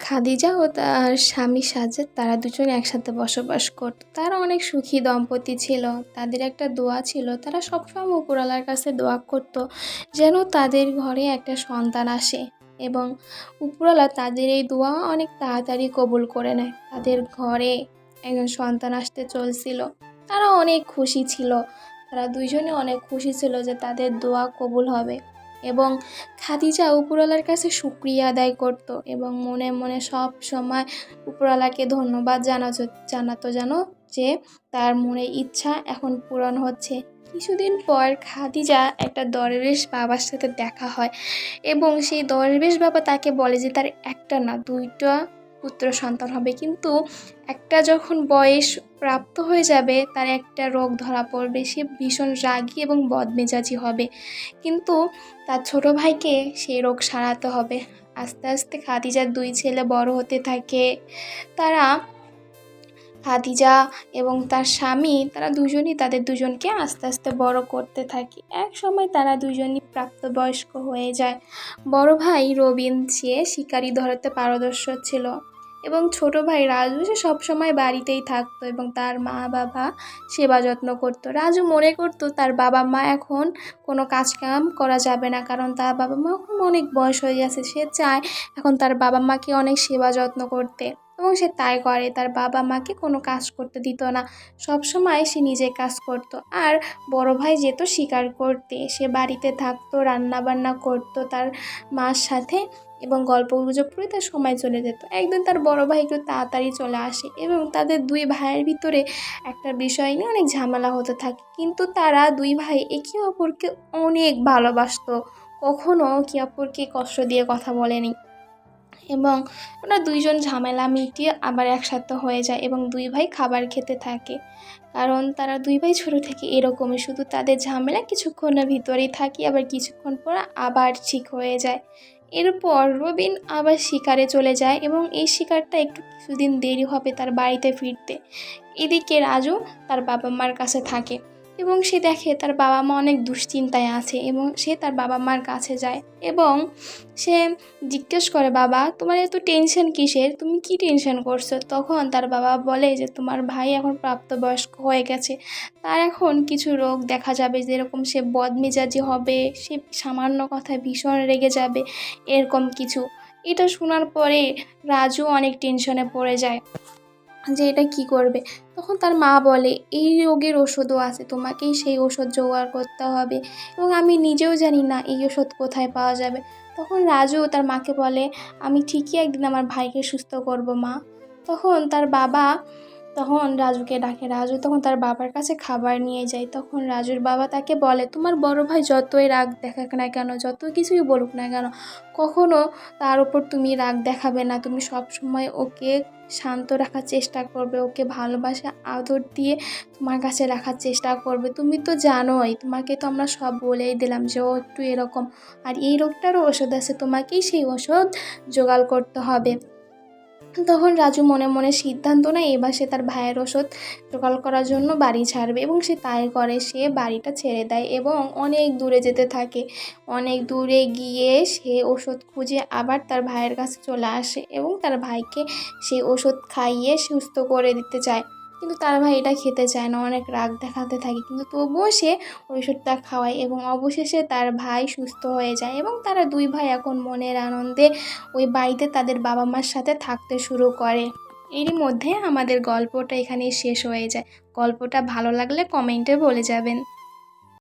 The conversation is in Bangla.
খাদিজা ও তার স্বামী সাজ্জাদ তারা দুজন একসাথে বসবাস করত। তারা অনেক সুখী দম্পতি ছিল। তাদের একটা দোয়া ছিল, তারা সবসময় উপরওয়ালার কাছে দোয়া করত যেন তাদের ঘরে একটা সন্তান আসে, এবং উপরওয়ালা তাদের এই দোয়া অনেক তাড়াতাড়ি কবুল করে নেয়। তাদের ঘরে একজন সন্তান আসতে চলছিল। তারা অনেক খুশি ছিল, তারা দুইজনে অনেক খুশি ছিল যে তাদের দোয়া কবুল হবে। এবং খাদিজা উপরওয়ালার কাছে শুকরিয়া আদায় করত এবং মনে মনে সব সময় উপরওয়ালাকে ধন্যবাদ জানাতো যেন যে তার মনের ইচ্ছা এখন পূরণ হচ্ছে। কিছুদিন পর খাদিজা একটা দরবেশ বাবার সাথে দেখা হয় এবং সেই দরবেশ বাবা তাকে বলে যে তার একটা না দুইটা পুত্র সন্তান হবে, কিন্তু একটা যখন বয়স প্রাপ্ত হয়ে যাবে তার একটা রোগ ধরা পড়বে, সে ভীষণ রাগী এবং বদমেজাজি হবে, কিন্তু তার ছোট ভাইকে সেই রোগ সারাতে হবে। আস্তে আস্তে খাদিজার দুই ছেলে বড় হতে থাকে। তারা খাদিজা এবং তার স্বামী তারা দুজনই তাদের দুজনকে আস্তে আস্তে বড় করতে থাকে। এক সময় তারা দুজনই প্রাপ্তবয়স্ক হয়ে যায়। বড় ভাই রবিন সে শিকারি ধরতে পারদর্শী ছিল এবং ছোট ভাই রাজু সে সবসময় বাড়িতেই থাকতো এবং তার মা বাবা সেবা যত্ন করতো। রাজু মনে করতো তার বাবা মা এখন কোনো কাজকাম করা যাবে না, কারণ তার বাবা মা এখন অনেক বয়স হয়ে গেছে। সে চায় এখন তার বাবা মাকে অনেক সেবা যত্ন করতে, এবং সে তাই করে। তার বাবা মাকে কোনো কাজ করতে দিত না, সব সময় সে নিজে কাজ করত। আর বড় ভাই যেত শিকার করতে, সে বাড়িতে থাকতো, রান্না বান্না করতো তার মার সাথে এবং গল্প গুজব করে তার সময় চলে যেত। একদিন তার বড় ভাই একটু তাড়াতাড়ি চলে আসে এবং তাদের দুই ভাইয়ের ভিতরে একটা বিষয় নিয়ে অনেক ঝামেলা হতে থাকে, কিন্তু তারা দুই ভাই একে অপরকে অনেক ভালোবাসতো, কখনো একে অপরকে কষ্ট দিয়ে কথা বলেনি। এবং ওরা দুইজন ঝামেলা মিটিয়ে আবার একসাথে হয়ে যায় এবং দুই ভাই খাবার খেতে থাকে, কারণ তারা দুই ভাই ছোটো থেকে এরকমই, শুধু তাদের ঝামেলা কিছুক্ষণের ভিতরেই থাকে, আবার কিছুক্ষণ পর আবার ঠিক হয়ে যায়। এরপর রবিন আবার শিকারে চলে যায় এবং এই শিকারটা একটু কিছুদিন দেরি হবে তার বাড়িতে ফিরতে। এদিকে রাজু তার বাবা মার কাছে থাকে এবং সে দেখে তার বাবা মা অনেক দুশ্চিন্তায় আছে এবং সে তার বাবা মার কাছে যায় এবং সে জিজ্ঞেস করে, বাবা তোমার এত টেনশন কিসের, তুমি কি টেনশন করছো? তখন তার বাবা বলে যে তোমার ভাই এখন প্রাপ্তবয়স্ক হয়ে গেছে, তার এখন কিছু রোগ দেখা যাবে, যেরকম সে বদমেজাজি হবে, সে সামান্য কথায় ভীষণ রেগে যাবে, এরকম কিছু। এটা শোনার পরে রাজু অনেক টেনশনে পড়ে যায় যে এটা কি করবে। তখন তার মা বলে এই রোগের ওষুধও আছে, তোমাকেই সেই ওষুধ জোগাড় করতে হবে এবং আমি নিজেও জানি না এই ওষুধ কোথায় পাওয়া যাবে। তখন রাজু তার মাকে বলে আমি ঠিকই একদিন আমার ভাইকে সুস্থ করব মা। তখন রাজুকে ডাকে, রাজু তখন তার বাবার কাছে খাবার নিয়ে যায়। তখন রাজুর বাবা তাকে বলে তোমার বড় ভাই যতই রাগ দেখাক না কেন, যত কিছুই বলুক না কেন, কখনো তার উপর তুমি রাগ দেখাবে না, তুমি সব সময় ওকে শান্ত রাখার চেষ্টা করবে, ওকে ভালোবাসা আদর দিয়ে তোমার কাছে রাখার চেষ্টা করবে। তুমি তো জানোই, তোমাকে তো আমরা সব বলেই দিলাম যে ও একটু এরকম, আর এই রোগটারও ওষুধ আছে, তোমাকেই সেই ওষুধ জোগাড় করতে হবে। তখন রাজু মনে মনে সিদ্ধান্ত নেয় এবার সে তার ভাইয়ের ওষুধ জোগাড় করার জন্য বাড়ি ছাড়বে এবং সে তাই করে। সে বাড়িটা ছেড়ে দেয় এবং অনেক দূরে যেতে থাকে। অনেক দূরে গিয়ে সে ওষুধ খুঁজে আবার তার ভাইয়ের কাছে চলে আসে এবং তার ভাইকে সেই ওষুধ খাইয়ে সুস্থ করে দিতে চায়, কিন্তু তার ভাই এটা খেতে চায় না, অনেক রাগ দেখাতে থাকে, কিন্তু তবুও সে ওষুধটা খাওয়ায় এবং অবশেষে তার ভাই সুস্থ হয়ে যায় এবং তারা দুই ভাই এখন মনের আনন্দে ওই বাড়িতে তাদের বাবা মার সাথে থাকতে শুরু করে। এরই মধ্যে আমাদের গল্পটা এখানেই শেষ হয়ে যায়। গল্পটা ভালো লাগলে কমেন্টে বলে যাবেন।